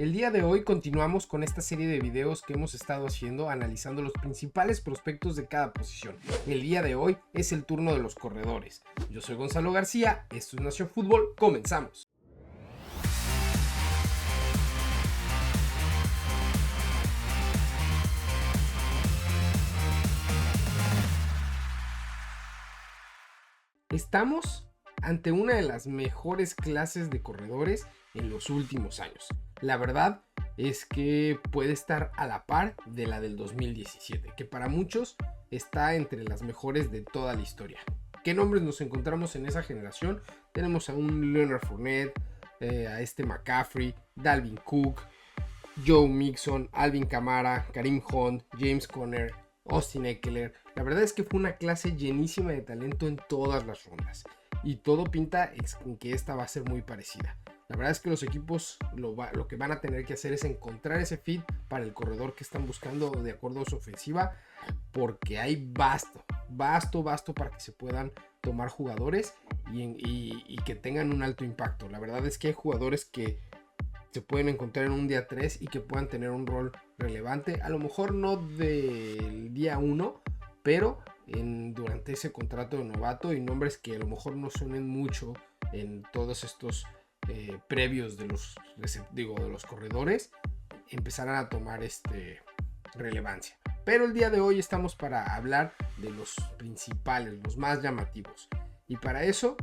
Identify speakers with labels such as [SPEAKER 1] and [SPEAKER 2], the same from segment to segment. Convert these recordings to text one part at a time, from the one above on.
[SPEAKER 1] El día de hoy continuamos con esta serie de videos que hemos estado haciendo analizando los principales prospectos de cada posición. El día de hoy es el turno de los corredores. Yo soy Gonzalo García, esto es Nación Fútbol, comenzamos. Estamos ante una de las mejores clases de corredores en los últimos años. La verdad es que puede estar a la par de la del 2017, que para muchos está entre las mejores de toda la historia. ¿Qué nombres nos encontramos en esa generación? Tenemos a un Leonard Fournette, a McCaffrey, Dalvin Cook, Joe Mixon, Alvin Kamara, Kareem Hunt, James Conner, Austin Ekeler. La verdad es que fue una clase llenísima de talento en todas las rondas y todo pinta en que esta va a ser muy parecida. La verdad es que los equipos lo que van a tener que hacer es encontrar ese fit para el corredor que están buscando de acuerdo a su ofensiva, porque hay basto para que se puedan tomar jugadores y que tengan un alto impacto. La verdad es que hay jugadores que se pueden encontrar en un día 3 y que puedan tener un rol relevante, a lo mejor no del día 1, pero durante ese contrato de novato, y nombres que a lo mejor no suenen mucho en todos estos previos de los corredores, empezarán a tomar relevancia. Pero el día de hoy estamos para hablar de los principales, los más llamativos, y para eso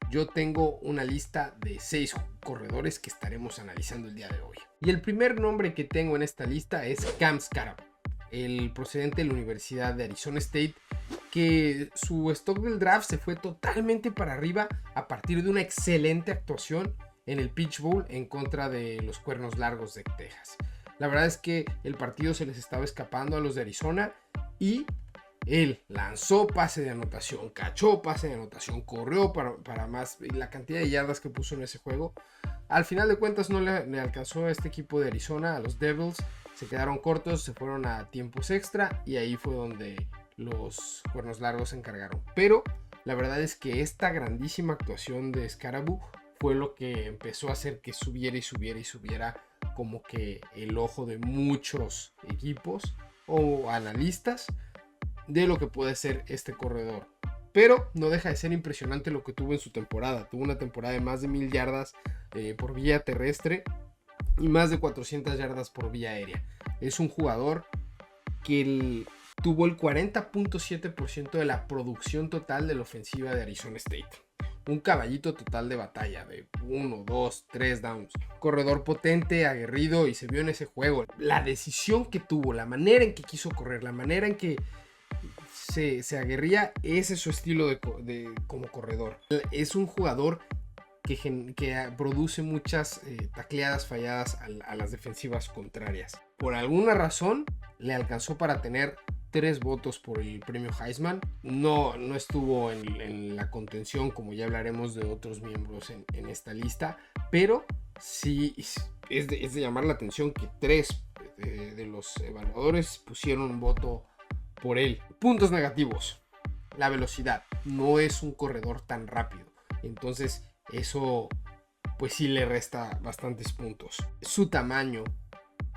[SPEAKER 1] yo tengo una lista de 6 corredores que estaremos analizando el día de hoy. Y el primer nombre que tengo en esta lista es Cam Skattebo, el procedente de la Universidad de Arizona State, que su stock del draft se fue totalmente para arriba a partir de una excelente actuación en el Peach Bowl en contra de los Cuernos Largos de Texas. La verdad es que el partido se les estaba escapando a los de Arizona y él lanzó pase de anotación, cachó pase de anotación, corrió para más. La cantidad de yardas que puso en ese juego, al final de cuentas no le alcanzó a este equipo de Arizona, a los Devils. Se quedaron cortos, se fueron a tiempos extra y ahí fue donde los Cuernos Largos se encargaron. Pero la verdad es que esta grandísima actuación de Skattebo fue lo que empezó a hacer que subiera como que el ojo de muchos equipos o analistas de lo que puede ser este corredor. Pero no deja de ser impresionante lo que tuvo en su temporada. Tuvo una temporada de más de 1000 yardas por vía terrestre y más de 400 yardas por vía aérea. Es un jugador que tuvo el 40.7% de la producción total de la ofensiva de Arizona State. Un caballito total de batalla de 1, 2, 3 downs. Corredor potente, aguerrido, y se vio en ese juego. La decisión que tuvo, la manera en que quiso correr, la manera en que se aguerría, ese es su estilo como corredor. Es un jugador que produce muchas tacleadas falladas a las defensivas contrarias. Por alguna razón le alcanzó para tener 3 votos por el premio Heisman. No estuvo en la contención, como ya hablaremos de otros miembros en esta lista, pero sí es de llamar la atención que 3 de los evaluadores pusieron un voto por él. Puntos negativos: la velocidad. No es un corredor tan rápido, entonces eso pues sí le resta bastantes puntos. Su tamaño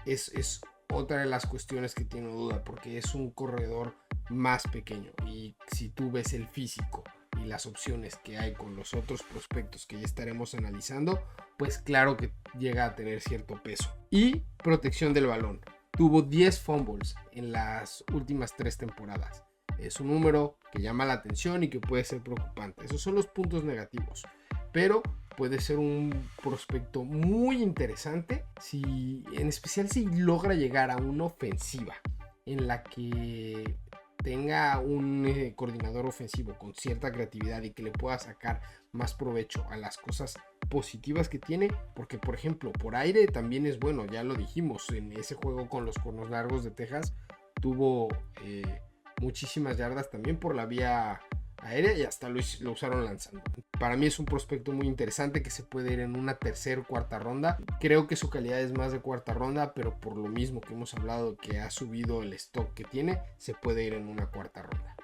[SPEAKER 1] es otra de las cuestiones que tiene duda, porque es un corredor más pequeño, y si tú ves el físico y las opciones que hay con los otros prospectos que ya estaremos analizando, pues claro que llega a tener cierto peso. Y protección del balón. Tuvo 10 fumbles en las últimas 3 temporadas. Es un número que llama la atención y que puede ser preocupante. Esos son los puntos negativos, pero puede ser un prospecto muy interesante, en especial si logra llegar a una ofensiva en la que tenga un coordinador ofensivo con cierta creatividad y que le pueda sacar más provecho a las cosas positivas que tiene, porque por ejemplo por aire también es bueno. Ya lo dijimos en ese juego con los Cuernos Largos de Texas, tuvo muchísimas yardas también por la vía aérea y hasta lo usaron lanzando. Para mí es un prospecto muy interesante que se puede ir en una tercera o cuarta ronda. Creo que su calidad es más de cuarta ronda, pero por lo mismo que hemos hablado, que ha subido el stock que tiene, se puede ir en una cuarta ronda.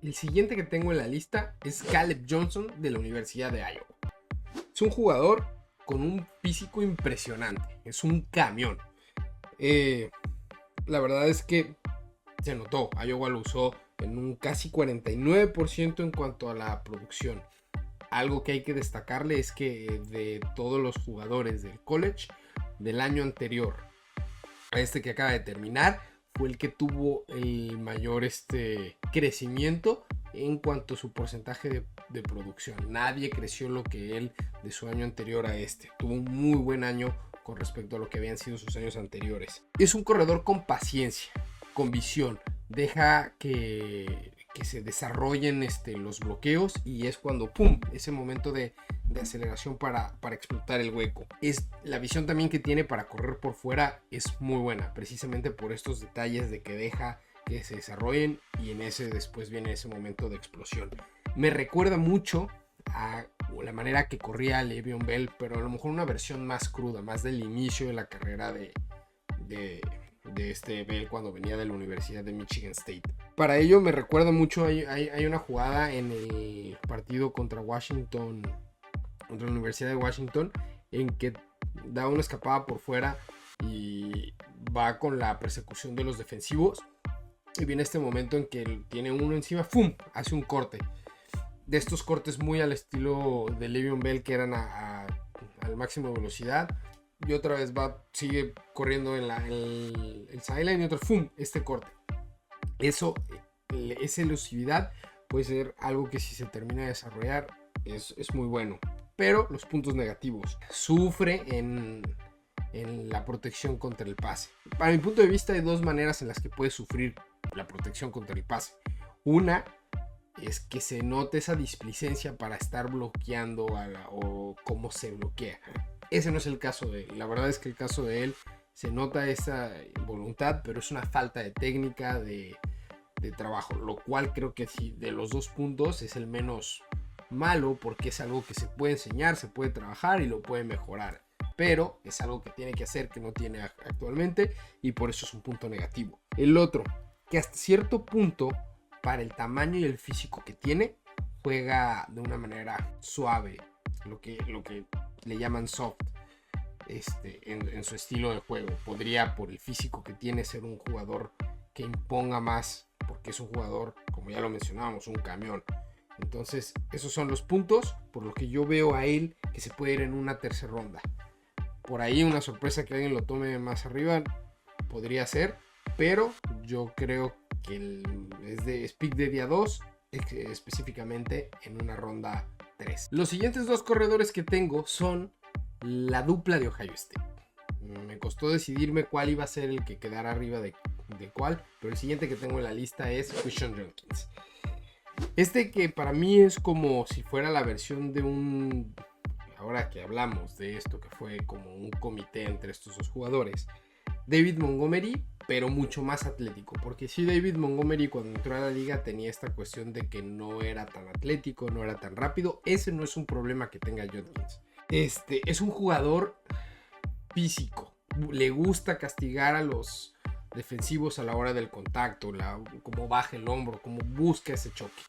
[SPEAKER 1] El siguiente que tengo en la lista es Caleb Johnson de la Universidad de Iowa. Es un jugador con un físico impresionante. Es un camión. La verdad es que se notó. Iowa lo usó en un casi 49% en cuanto a la producción. Algo que hay que destacarle es que de todos los jugadores del college del año anterior a este que acaba de terminar, fue el que tuvo el mayor crecimiento en cuanto a su porcentaje de producción. Nadie creció lo que él de su año anterior a este. Tuvo un muy buen año con respecto a lo que habían sido sus años anteriores. Es un corredor con paciencia, con visión. Deja que se desarrollen los bloqueos y es cuando ¡pum! Ese momento de aceleración para explotar el hueco. La visión también que tiene para correr por fuera es muy buena, precisamente por estos detalles de que deja que se desarrollen y en ese después viene ese momento de explosión. Me recuerda mucho a la manera que corría Le'Veon Bell, pero a lo mejor una versión más cruda, más del inicio de la carrera de Bell cuando venía de la Universidad de Michigan State. Para ello me recuerda mucho, hay una jugada en el partido contra Washington, contra la Universidad de Washington, en que da una escapada por fuera y va con la persecución de los defensivos y viene este momento en que tiene uno encima, ¡fum!, hace un corte. De estos cortes muy al estilo de Le'Veon Bell, que eran al máximo de velocidad, y otra vez sigue corriendo en el sideline y otro ¡fum!, este corte. Esa elusividad puede ser algo que si se termina de desarrollar es muy bueno. Pero los puntos negativos: sufre en la protección contra el pase. Para mi punto de vista hay dos maneras en las que puede sufrir la protección contra el pase. Una es que se note esa displicencia para estar bloqueando o cómo se bloquea. Ese no es el caso de él. La verdad es que el caso de él se nota esa voluntad, pero es una falta de técnica, de trabajo, lo cual creo que sí, de los dos puntos es el menos malo, porque es algo que se puede enseñar, se puede trabajar y lo puede mejorar, pero es algo que tiene que hacer que no tiene actualmente y por eso es un punto negativo. El otro, que hasta cierto punto, para el tamaño y el físico que tiene, juega de una manera suave, lo que le llaman soft, en su estilo de juego. Podría, por el físico que tiene, ser un jugador que imponga más, porque es un jugador, como ya lo mencionábamos, un camión. Entonces esos son los puntos por los que yo veo a él que se puede ir en una tercera ronda. Por ahí una sorpresa que alguien lo tome más arriba podría ser, pero yo creo que es pick de día 2, específicamente en una ronda 3. Los siguientes dos corredores que tengo son la dupla de Ohio State. Me costó decidirme cuál iba a ser el que quedara arriba de cuál, pero el siguiente que tengo en la lista es Quinshon Judkins. Que para mí es como si fuera la versión de ahora que hablamos de esto, que fue como un comité entre estos dos jugadores, David Montgomery, pero mucho más atlético, porque sí, David Montgomery cuando entró a la liga tenía esta cuestión de que no era tan atlético, no era tan rápido. Ese no es un problema que tenga Judkins. Es un jugador físico, le gusta castigar a los defensivos a la hora del contacto, cómo baja el hombro, cómo busca ese choque.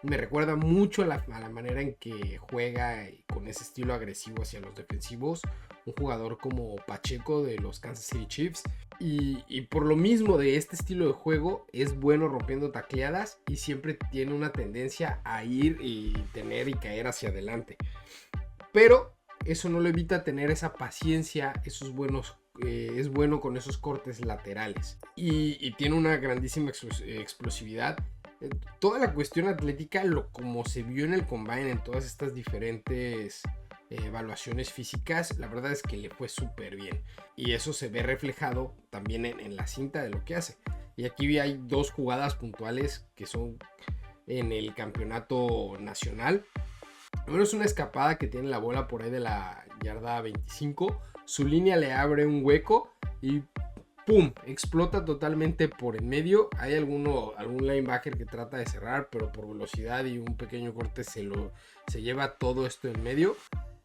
[SPEAKER 1] Me recuerda mucho a la manera en que juega con ese estilo agresivo hacia los defensivos un jugador como Pacheco de los Kansas City Chiefs, y por lo mismo de este estilo de juego es bueno rompiendo tacleadas y siempre tiene una tendencia a ir y tener y caer hacia adelante, pero eso no le evita tener esa paciencia, esos buenos es bueno con esos cortes laterales y tiene una grandísima explosividad. Toda la cuestión atlética, como se vio en el combine, en todas estas diferentes evaluaciones físicas, la verdad es que le fue súper bien y eso se ve reflejado también en la cinta de lo que hace. Y aquí hay dos jugadas puntuales que son en el campeonato nacional. Bueno, es una escapada que tiene la bola por ahí de la yarda 25, su línea le abre un hueco y ¡pum!, explota totalmente por en medio. Hay algún linebacker que trata de cerrar, pero por velocidad y un pequeño corte se lleva todo esto en medio.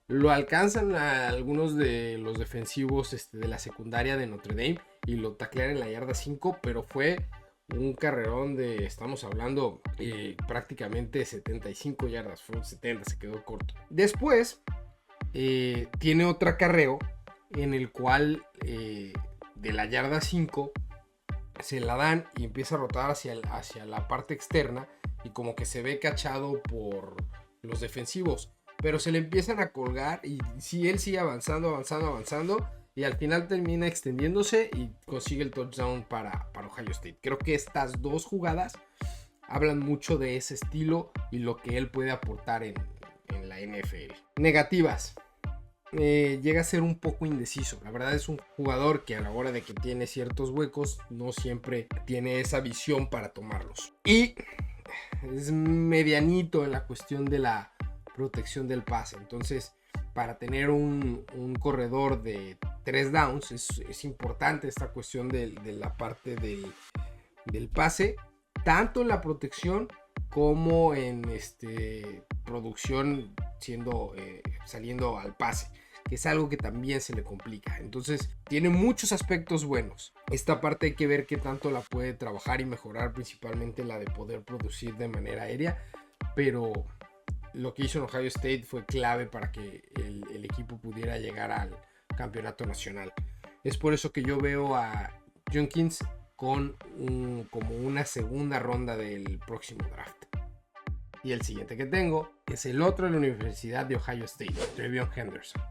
[SPEAKER 1] Lo alcanzan a algunos de los defensivos de la secundaria de Notre Dame y lo taclean en la yarda 5, pero fue un carrerón estamos hablando prácticamente 75 yardas, fueron 70, se quedó corto. Después tiene otro acarreo en el cual de la yarda 5 se la dan y empieza a rotar hacia la parte externa y como que se ve cachado por los defensivos, pero se le empiezan a colgar y si él sigue avanzando y al final termina extendiéndose y consigue el touchdown para Ohio State. Creo que estas dos jugadas hablan mucho de ese estilo y lo que él puede aportar en la NFL. Negativas. Llega a ser un poco indeciso. La verdad es un jugador que a la hora de que tiene ciertos huecos no siempre tiene esa visión para tomarlos. Y es medianito en la cuestión de la protección del pase. Entonces, para tener un corredor de 3 downs es importante esta cuestión de la parte del pase, tanto en la protección como en producción saliendo al pase, que es algo que también se le complica. Entonces tiene muchos aspectos buenos. Esta parte hay que ver qué tanto la puede trabajar y mejorar, principalmente la de poder producir de manera aérea, pero lo que hizo en Ohio State fue clave para que el equipo pudiera llegar al campeonato nacional. Es por eso que yo veo a Jenkins como una segunda ronda del próximo draft. Y el siguiente que tengo es el otro de la Universidad de Ohio State, TreVeyon Henderson.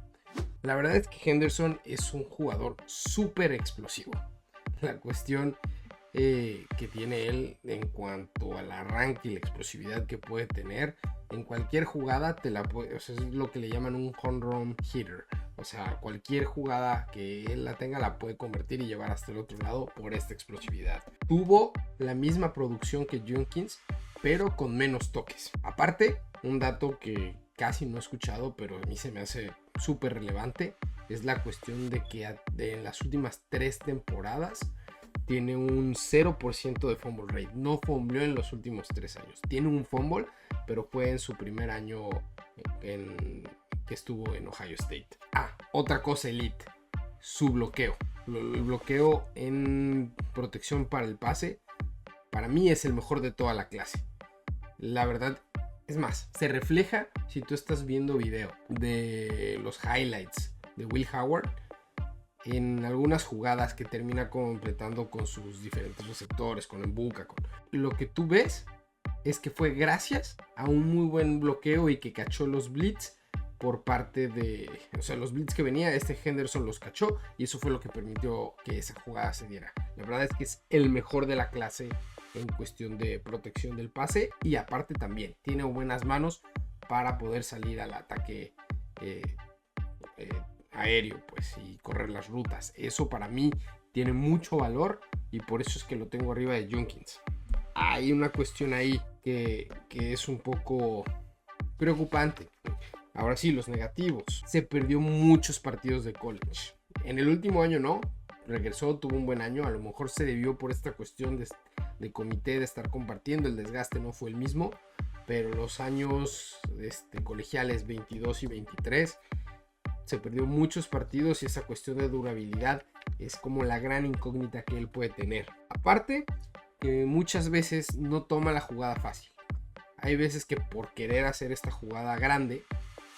[SPEAKER 1] La verdad es que Henderson es un jugador súper explosivo. La cuestión que tiene él en cuanto al arranque y la explosividad que puede tener en cualquier jugada es lo que le llaman un home run hitter. O sea, cualquier jugada que él la tenga la puede convertir y llevar hasta el otro lado por esta explosividad. Tuvo la misma producción que Jenkins, pero con menos toques. Aparte, un dato que casi no he escuchado, pero a mí se me hace súper relevante, es la cuestión de que en las últimas 3 temporadas tiene un 0% de fumble rate. No fumbleó en los últimos 3 años. Tiene un fumble, pero fue en su primer año que estuvo en Ohio State. Otra cosa elite, su bloqueo. El bloqueo en protección para el pase, para mí es el mejor de toda la clase. La verdad, es más, se refleja si tú estás viendo video de los highlights de Will Howard en algunas jugadas que termina completando con sus diferentes receptores, con Embuka. Lo que tú ves es que fue gracias a un muy buen bloqueo y que cachó los blitz por parte de... O sea, los blitz que venía, Henderson los cachó y eso fue lo que permitió que esa jugada se diera. La verdad es que es el mejor de la clase en cuestión de protección del pase y aparte también tiene buenas manos para poder salir al ataque aéreo, pues, y correr las rutas. Eso para mí tiene mucho valor y por eso es que lo tengo arriba de Jenkins. Hay una cuestión ahí que es un poco preocupante. Ahora sí, los negativos. Se perdió muchos partidos de college. En el último año no, regresó, tuvo un buen año. A lo mejor se debió por esta cuestión de comité, de estar compartiendo. El desgaste no fue el mismo, pero los años colegiales 22 y 23 se perdió muchos partidos y esa cuestión de durabilidad es como la gran incógnita que él puede tener. Aparte, que muchas veces no toma la jugada fácil. Hay veces que por querer hacer esta jugada grande,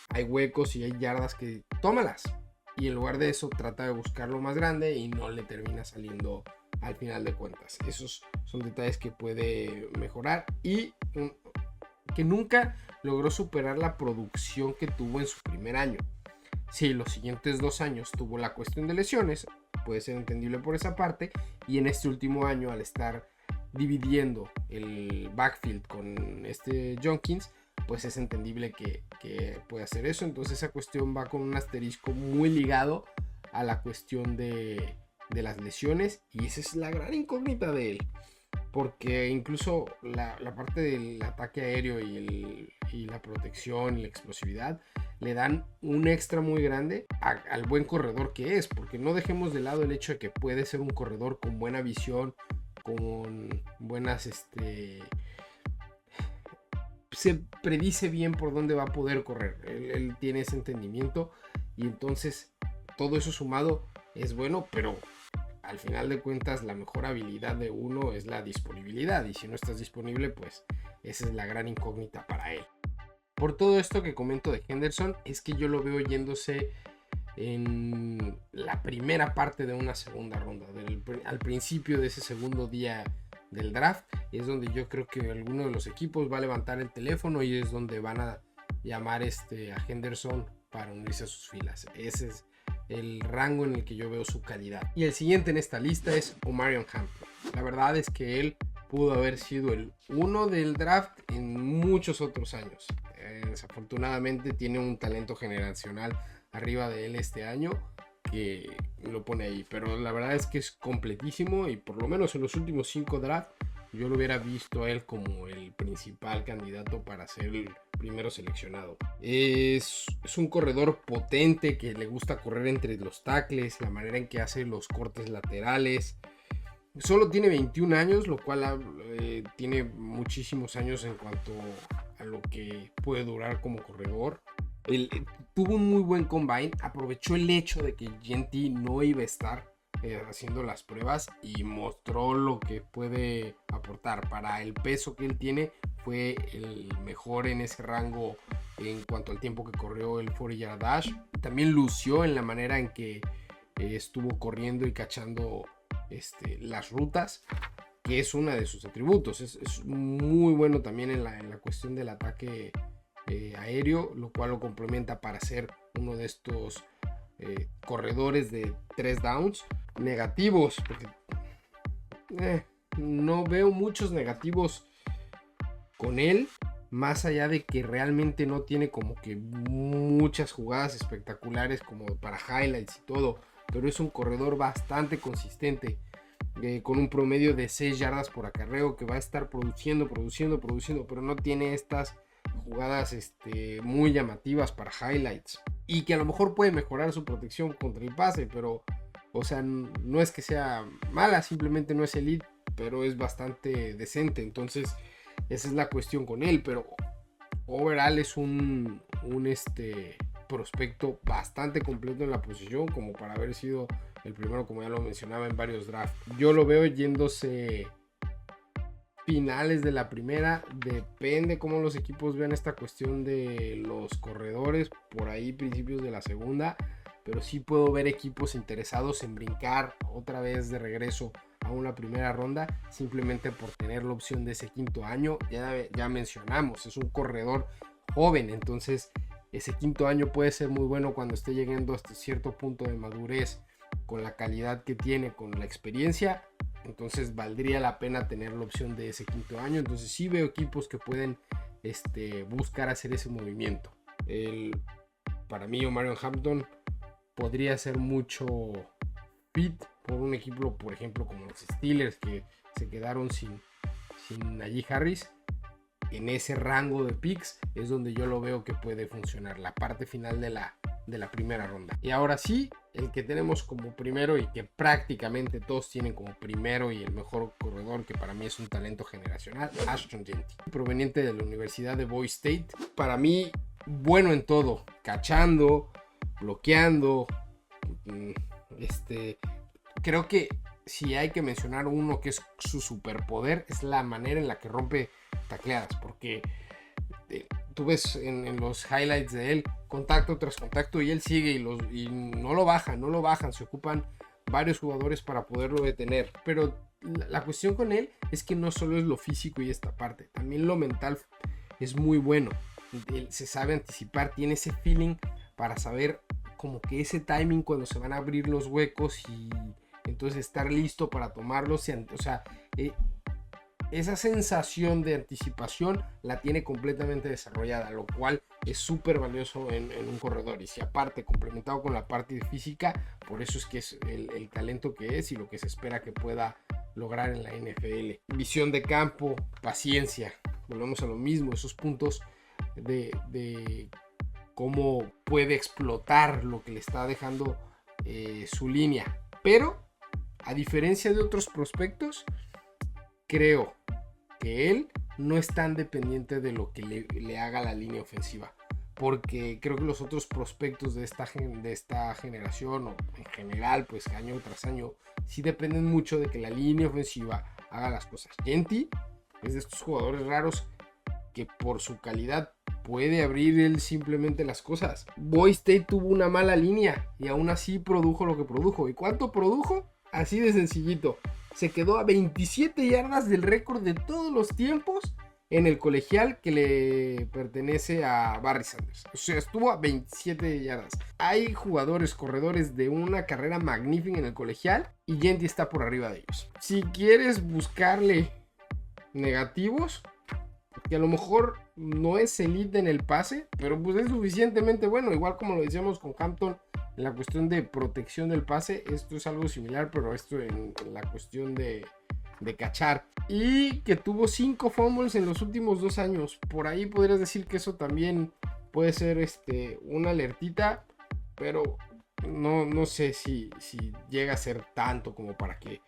[SPEAKER 1] hay huecos y hay yardas que tómalas. Y en lugar de eso trata de buscarlo más grande y no le termina saliendo al final de cuentas. Esos son detalles que puede mejorar y que nunca logró superar la producción que tuvo en su primer año. Si los siguientes 2 años tuvo la cuestión de lesiones, puede ser entendible por esa parte, y en este último año al estar dividiendo el backfield con Jenkins, pues es entendible que puede hacer eso. Entonces esa cuestión va con un asterisco muy ligado a la cuestión de las lesiones y esa es la gran incógnita de él, porque incluso la parte del ataque aéreo y la protección y la explosividad le dan un extra muy grande al buen corredor que es, porque no dejemos de lado el hecho de que puede ser un corredor con buena visión, con buenas se predice bien por dónde va a poder correr. Él tiene ese entendimiento y entonces todo eso sumado es bueno, pero al final de cuentas la mejor habilidad de uno es la disponibilidad y si no estás disponible, pues esa es la gran incógnita para él. Por todo esto que comento de Henderson, es que yo lo veo yéndose en la primera parte de una segunda ronda, al principio de ese segundo día del draft, es donde yo creo que alguno de los equipos va a levantar el teléfono y es donde van a llamar a Henderson para unirse a sus filas. Ese es el rango en el que yo veo su calidad. Y el siguiente en esta lista es Omarion Hampton. La verdad es que él pudo haber sido el 1 del draft en muchos otros años. Desafortunadamente tiene un talento generacional arriba de él este año que lo pone ahí, pero la verdad es que es completísimo y por lo menos en los últimos 5 drafts yo lo hubiera visto a él como el principal candidato para ser el primero seleccionado. Es un corredor potente que le gusta correr entre los tackles, la manera en que hace los cortes laterales. Solo tiene 21 años, lo cual tiene muchísimos años en cuanto a lo que puede durar como corredor. Tuvo un muy buen combine, aprovechó el hecho de que Jeanty no iba a estar haciendo las pruebas y mostró lo que puede aportar. Para el peso que él tiene, fue el mejor en ese rango en cuanto al tiempo que corrió el 40-yard dash. También lució en la manera en que estuvo corriendo y cachando las rutas, que es uno de sus atributos. Es muy bueno también en la cuestión del ataque aéreo, lo cual lo complementa para ser uno de estos corredores de 3 downs. Negativos, porque no veo muchos negativos con él, más allá de que realmente no tiene como que muchas jugadas espectaculares como para highlights y todo, pero es un corredor bastante consistente, con un promedio de 6 yardas por acarreo, que va a estar produciendo, pero no tiene estas jugadas muy llamativas para highlights, y que a lo mejor puede mejorar su protección contra el pase, pero o sea, no es que sea mala, simplemente no es elite, pero es bastante decente. Entonces esa es la cuestión con él, pero overall es un prospecto bastante completo en la posición, como para haber sido el primero, como ya lo mencionaba, en varios drafts. Yo lo veo yéndose finales de la primera, depende cómo los equipos vean esta cuestión de los corredores, por ahí principios de la segunda, pero sí puedo ver equipos interesados en brincar otra vez de regreso a una primera ronda, simplemente por tener la opción de ese quinto año. Ya mencionamos, es un corredor joven, entonces ese quinto año puede ser muy bueno cuando esté llegando hasta cierto punto de madurez, con la calidad que tiene, con la experiencia. Entonces valdría la pena tener la opción de ese quinto año. Entonces sí veo equipos que pueden buscar hacer ese movimiento. Para mí Omarion Hampton podría ser mucho fit por un equipo, por ejemplo, como los Steelers, que se quedaron sin Najee Harris. En ese rango de picks es donde yo lo veo que puede funcionar, la parte final de la primera ronda. Y ahora sí, el que tenemos como primero y que prácticamente todos tienen como primero y el mejor corredor, que para mí es un talento generacional, Ashton Jeanty, proveniente de la Universidad de Boise State. Para mí, bueno en todo, cachando, bloqueando. Creo que si hay que mencionar uno que es su superpoder, es la manera en la que rompe tacleadas, porque tú ves en los highlights de él contacto tras contacto y él sigue y no lo bajan, se ocupan varios jugadores para poderlo detener. Pero la cuestión con él es que no solo es lo físico y esta parte, también lo mental es muy bueno. Él se sabe anticipar, tiene ese feeling para saber como que ese timing cuando se van a abrir los huecos y entonces estar listo para tomarlos. O sea, esa sensación de anticipación la tiene completamente desarrollada, lo cual es súper valioso en un corredor. Y si aparte complementado con la parte física, por eso es que es el talento que es y lo que se espera que pueda lograr en la NFL. Visión de campo, paciencia, volvemos a lo mismo, esos puntos de cómo puede explotar lo que le está dejando su línea. Pero a diferencia de otros prospectos, creo que él no es tan dependiente de lo que le haga la línea ofensiva, porque creo que los otros prospectos de esta generación, o en general, pues año tras año, sí dependen mucho de que la línea ofensiva haga las cosas. Jeanty es de estos jugadores raros que por su calidad puede abrir él simplemente las cosas. Boise State tuvo una mala línea y aún así produjo lo que produjo. ¿Y cuánto produjo? Así de sencillito. Se quedó a 27 yardas del récord de todos los tiempos en el colegial que le pertenece a Barry Sanders. O sea, estuvo a 27 yardas. Hay jugadores, corredores de una carrera magnífica en el colegial y Jeanty está por arriba de ellos. Si quieres buscarle negativos, que a lo mejor no es elite en el pase, pero pues es suficientemente bueno, igual como lo decíamos con Hampton en la cuestión de protección del pase. Esto es algo similar, pero esto en la cuestión de cachar, y que tuvo 5 fumbles en los últimos 2 años. Por ahí podrías decir que eso también puede ser una alertita, pero no sé si llega a ser tanto como para que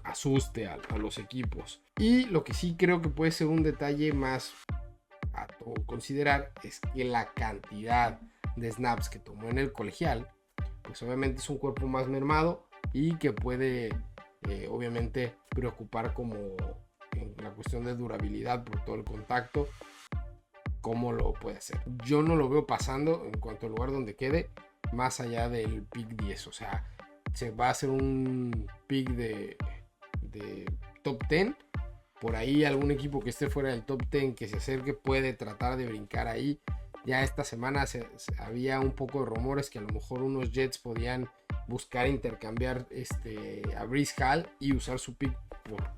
[SPEAKER 1] asuste a los equipos. Y lo que sí creo que puede ser un detalle más a considerar es que la cantidad de snaps que tomó en el colegial, pues obviamente es un cuerpo más mermado y que puede obviamente preocupar como en la cuestión de durabilidad por todo el contacto, cómo lo puede hacer. Yo no lo veo pasando en cuanto al lugar donde quede más allá del pick 10, o sea, se va a hacer un pick de top 10. Por ahí algún equipo que esté fuera del top 10 que se acerque puede tratar de brincar ahí. Ya esta semana había un poco de rumores que a lo mejor unos Jets podían buscar intercambiar a Breece Hall y usar su pick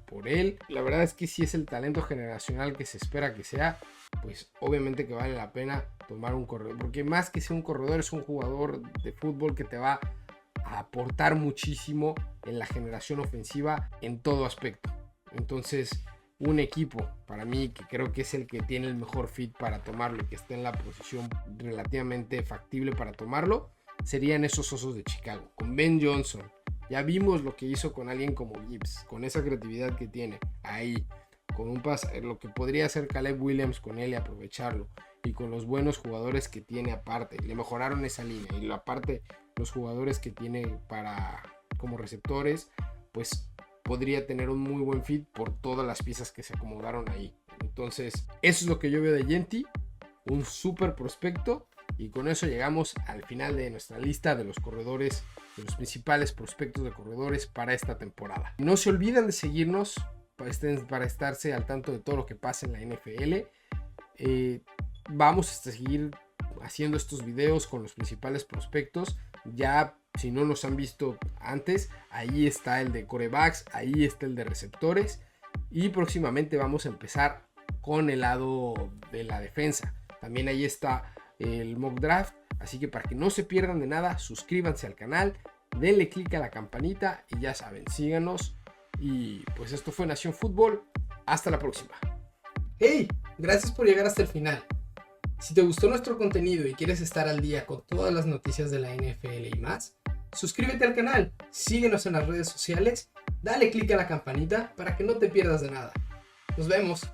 [SPEAKER 1] por él. La verdad es que si es el talento generacional que se espera que sea, pues obviamente que vale la pena tomar un corredor, porque más que ser un corredor es un jugador de fútbol que te va a aportar muchísimo en la generación ofensiva en todo aspecto. Entonces, un equipo para mí que creo que es el que tiene el mejor fit para tomarlo y que está en la posición relativamente factible para tomarlo, serían esos Osos de Chicago, con Ben Johnson. Ya vimos lo que hizo con alguien como Gibbs, con esa creatividad que tiene ahí, con un pase, lo que podría hacer Caleb Williams con él y aprovecharlo, y con los buenos jugadores que tiene aparte. Le mejoraron esa línea y aparte los jugadores que tiene como receptores, pues podría tener un muy buen fit por todas las piezas que se acomodaron ahí. Entonces, eso es lo que yo veo de Jeanty, un súper prospecto. Y con eso llegamos al final de nuestra lista de los corredores, de los principales prospectos de corredores para esta temporada. No se olviden de seguirnos para estarse al tanto de todo lo que pasa en la NFL. Vamos a seguir haciendo estos videos con los principales prospectos. Ya si no los han visto antes, ahí está el de quarterbacks, ahí está el de receptores. Y próximamente vamos a empezar con el lado de la defensa. También ahí está el mock draft, así que para que no se pierdan de nada, suscríbanse al canal, denle click a la campanita y ya saben, síganos. Y pues esto fue Nación Fútbol, hasta la próxima. Hey, gracias por llegar hasta el final. Si te gustó nuestro contenido y quieres estar al día con todas las noticias de la NFL y más, suscríbete al canal, síguenos en las redes sociales, dale click a la campanita para que no te pierdas de nada. Nos vemos.